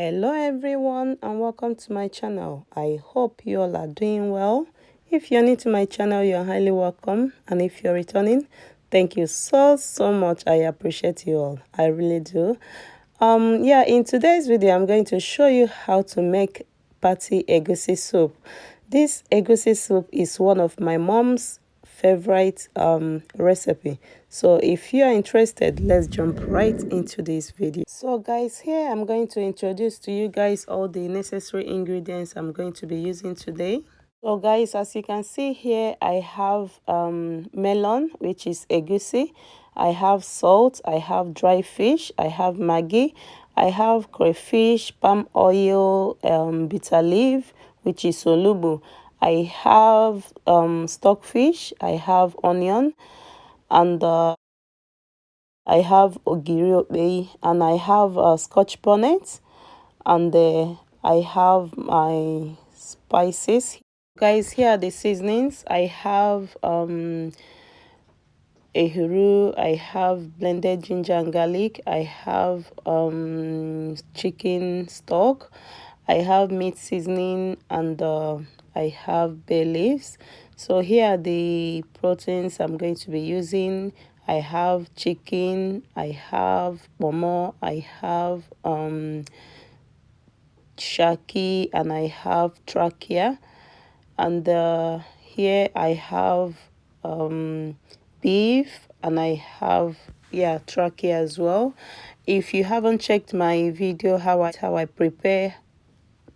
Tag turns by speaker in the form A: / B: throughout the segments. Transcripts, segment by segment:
A: Hello everyone and welcome to my channel. I hope you all are doing well. If you're new to my channel, you're highly welcome, and if you're returning, thank you so much. I appreciate you all. I really do. In today's video I'm going to show you how to make party egusi soup. This egusi soup is one of my mom's favorite recipe. So if you are interested, let's jump right into this video. So guys, here I'm going to introduce to you guys all the necessary ingredients I'm going to be using today. So guys, as you can see here, I have melon, which is egusi. I have salt, I have dry fish, I have maggi, I have crayfish, palm oil, bitter leaf, which is soluble. I have stockfish, I have onion, and I have ogiri, and I have scotch bonnet, and I have my spices. Guys, here are the seasonings. I have ehuru, I have blended ginger and garlic, I have chicken stock, I have meat seasoning, and I have bay leaves. So here are the proteins I'm going to be using. I have chicken, I have momo, I have shaki, and I have trachea. And here I have beef, and I have trachea as well. If you haven't checked my video how I prepare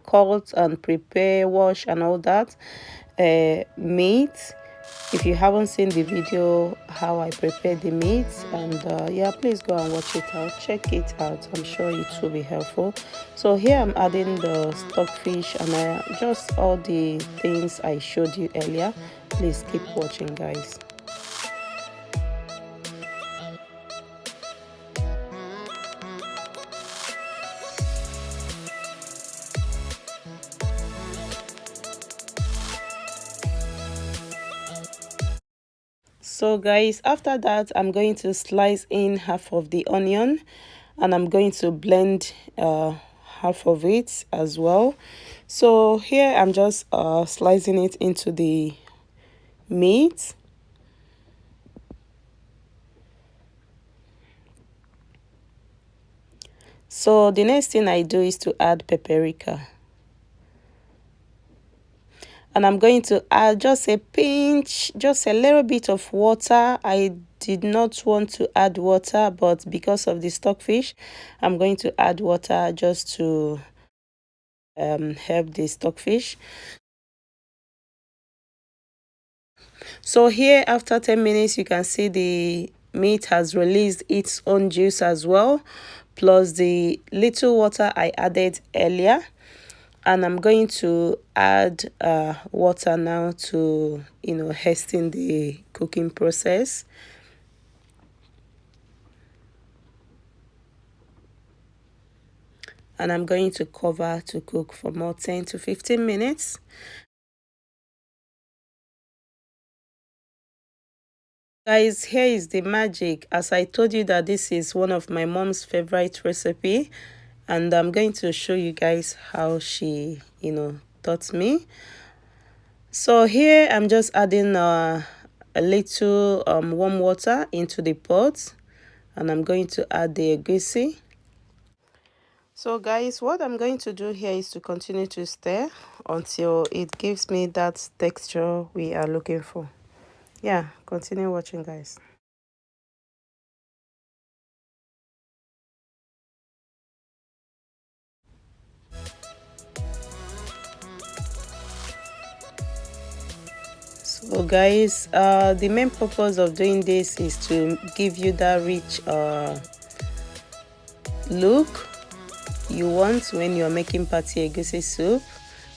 A: cut and prepare, wash and all that meat, if you haven't seen the video how I prepare the meat, and please go and watch it out, check it out. I'm sure it will be helpful. So here I'm adding the stockfish and just all the things I showed you earlier. Please keep watching, guys. So guys, after that I'm going to slice in half of the onion, and I'm going to blend half of it as well. So here I'm just slicing it into the meat. So the next thing I do is to add paprika. And I'm going to add just a pinch, just a little bit of water. I did not want to add water, but because of the stockfish, I'm going to add water just to help the stockfish. So here after 10 minutes, you can see the meat has released its own juice as well, plus the little water I added earlier. And I'm going to add water now to hasten the cooking process. And I'm going to cover to cook for more 10 to 15 minutes. Guys, here is the magic. As I told you that this is one of my mom's favorite recipe, and I'm going to show you guys how she taught me. So here I'm just adding a little warm water into the pot, and I'm going to add the egusi. So guys, what I'm going to do here is to continue to stir until it gives me that texture we are looking for. Yeah, continue watching, guys. So guys, the main purpose of doing this is to give you that rich look you want when you're making party egusi soup.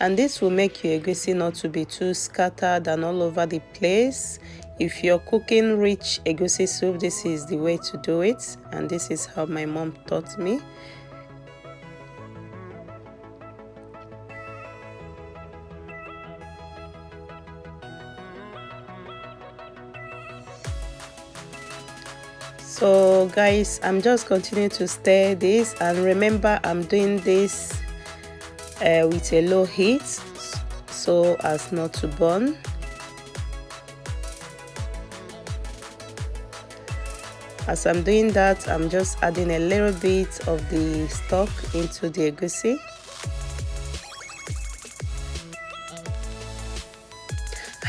A: And this will make your egusi not to be too scattered and all over the place. If you're cooking rich egusi soup, this is the way to do it, and this is how my mom taught me. So guys, I'm just continuing to stir this, and remember I'm doing this with a low heat so as not to burn. As I'm doing that, I'm just adding a little bit of the stock into the egusi.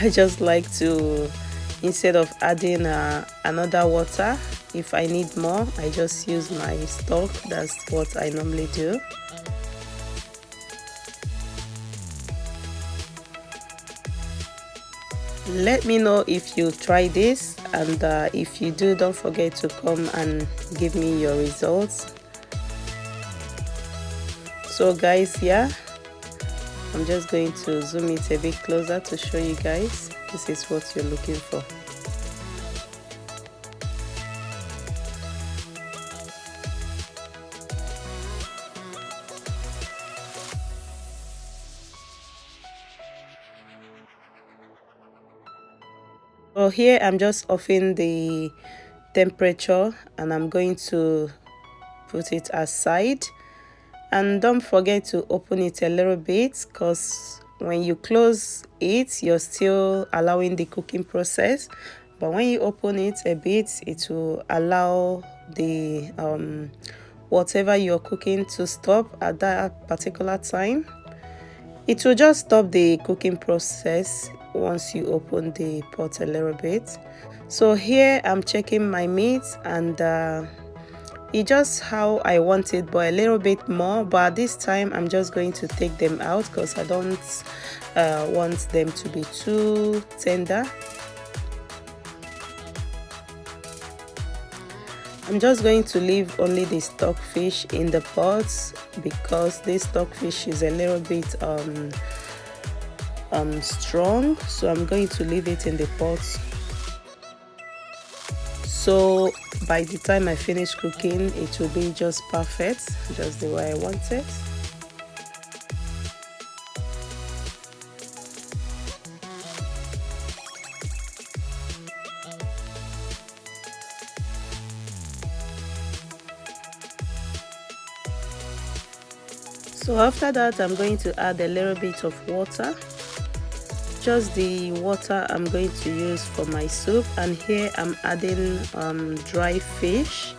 A: I just like to, instead of adding another water, if I need more, I just use my stock. That's what I normally do. Let me know if you try this, and if you do, don't forget to come and give me your results. So guys, yeah, I'm just going to zoom it a bit closer to show you guys. This is what you're looking for. So here I'm just offing the temperature, and I'm going to put it aside. And don't forget to open it a little bit, because when you close it, you're still allowing the cooking process, but when you open it a bit, it will allow the whatever you're cooking to stop at that particular time. It will just stop the cooking process once you open the pot a little bit. So here I'm checking my meat, and it's just how I want it, but a little bit more. But this time I'm just going to take them out because I don't want them to be too tender. I'm just going to leave only the stockfish in the pot, because this stockfish is a little bit strong, so I'm going to leave it in the pot. So by the time I finish cooking, it will be just perfect, just the way I want it. So after that, I'm going to add a little bit of water. Just the water I'm going to use for my soup, and here I'm adding dry fish.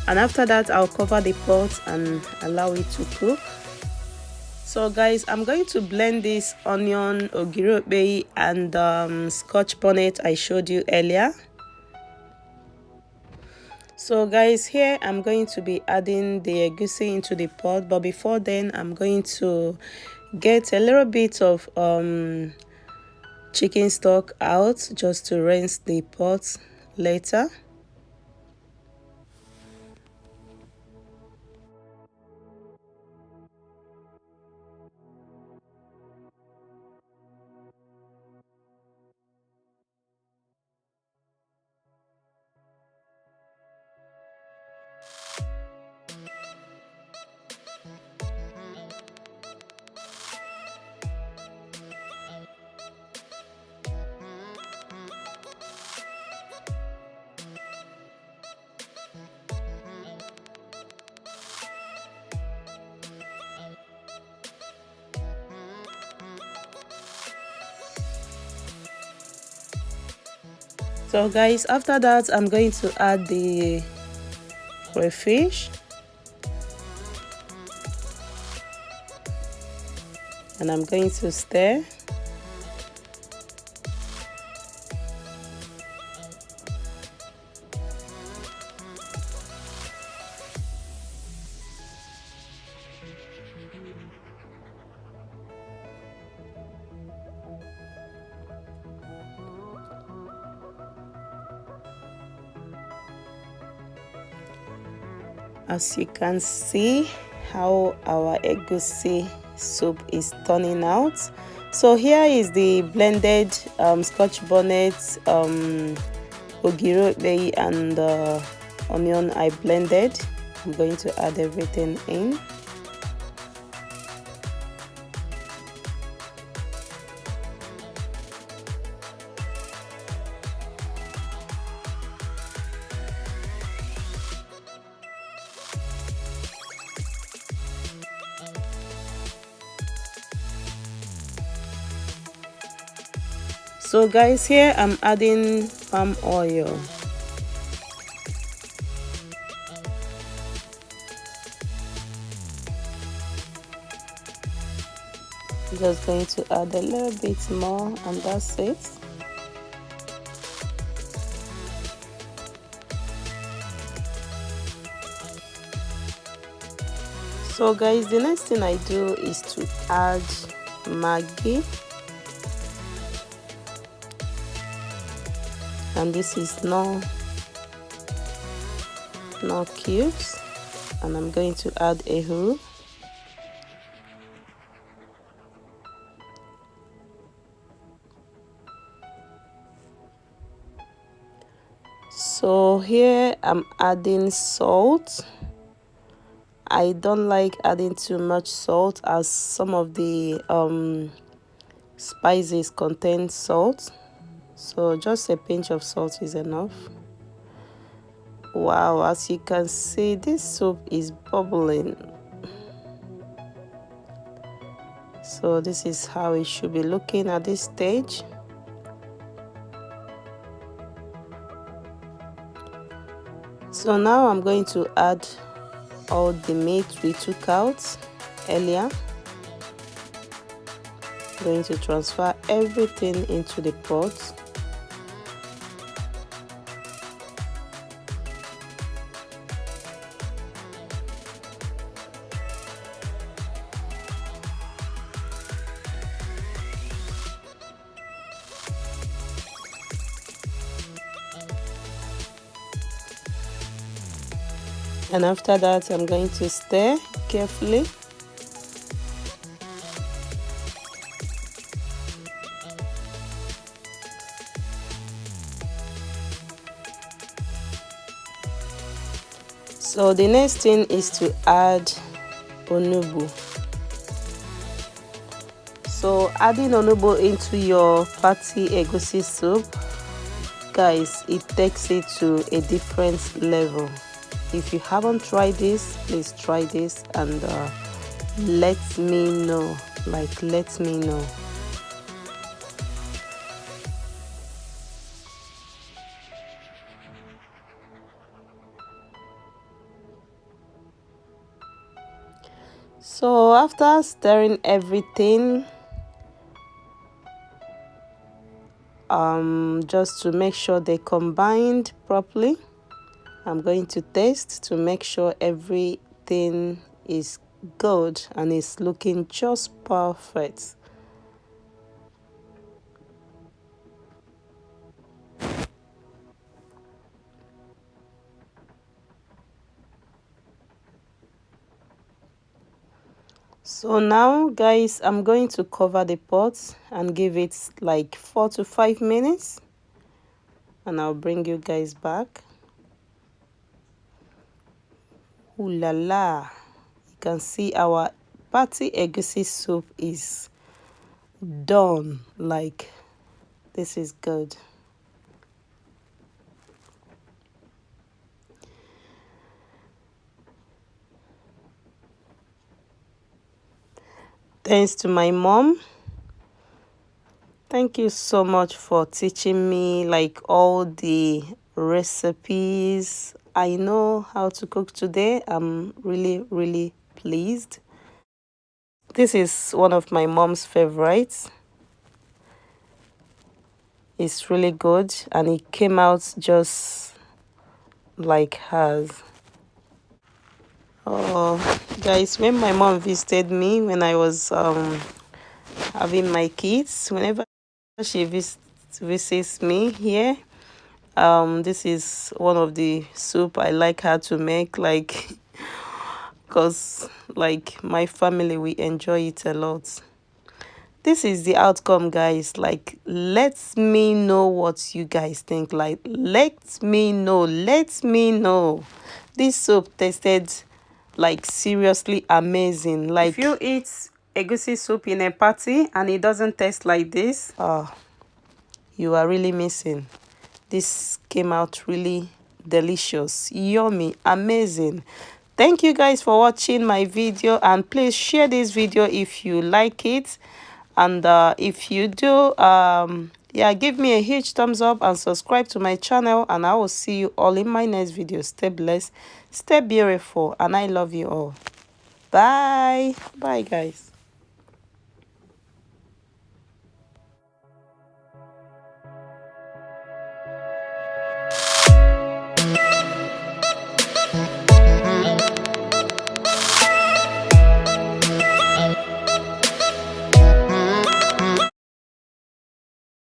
A: And after that, I'll cover the pot and allow it to cook. So guys, I'm going to blend this onion, ogiri, and scotch bonnet I showed you earlier. So guys, here I'm going to be adding the egusi into the pot, but before then I'm going to get a little bit of chicken stock out just to rinse the pot later. So guys, after that I'm going to add the crayfish, and I'm going to stir. As you can see how our egusi soup is turning out. So here is the blended scotch bonnet, ogiri, and onion I blended. I'm going to add everything in. So guys, here I'm adding palm oil. I'm just going to add a little bit more, and that's it. So guys, the next thing I do is to add Maggi, and this is no cubes, and I'm going to add ehuru. So here I'm adding salt. I don't like adding too much salt, as some of the spices contain salt, so just a pinch of salt is enough. Wow, as you can see, this soup is bubbling. So this is how it should be looking at this stage. So now I'm going to add all the meat we took out earlier. I'm going to transfer everything into the pot. And after that, I'm going to stir carefully. So the next thing is to add onugbu. So adding onugbu into your party egusi soup, guys, it takes it to a different level. If you haven't tried this, please try this and let me know. Let me know. So after stirring everything, just to make sure they combined properly, I'm going to taste to make sure everything is good and is looking just perfect. So now guys, I'm going to cover the pot and give it like 4 to 5 minutes, and I'll bring you guys back. Ooh la la, you can see our party egusi soup is done. Like, this is good. Thanks to my mom. Thank you so much for teaching me like all the recipes. I know how to cook today. I'm really pleased. This is one of my mom's favorites. It's really good, and it came out just like hers. Oh guys, when my mom visited me when I was having my kids, whenever she visits me here, this is one of the soup I like her to make, like, because like my family, we enjoy it a lot. This is the outcome, guys. Like, let me know what you guys think. Like, let me know this soup tasted like seriously amazing. Like, if you eat egusi soup in a party and it doesn't taste like this, you are really missing. This came out really delicious, yummy, amazing. Thank you guys for watching my video, and please share this video if you like it. And if you do, Yeah, give me a huge thumbs up and subscribe to my channel, and I will see you all in my next video. Stay blessed, stay beautiful, and I love you all. Bye. Bye, guys.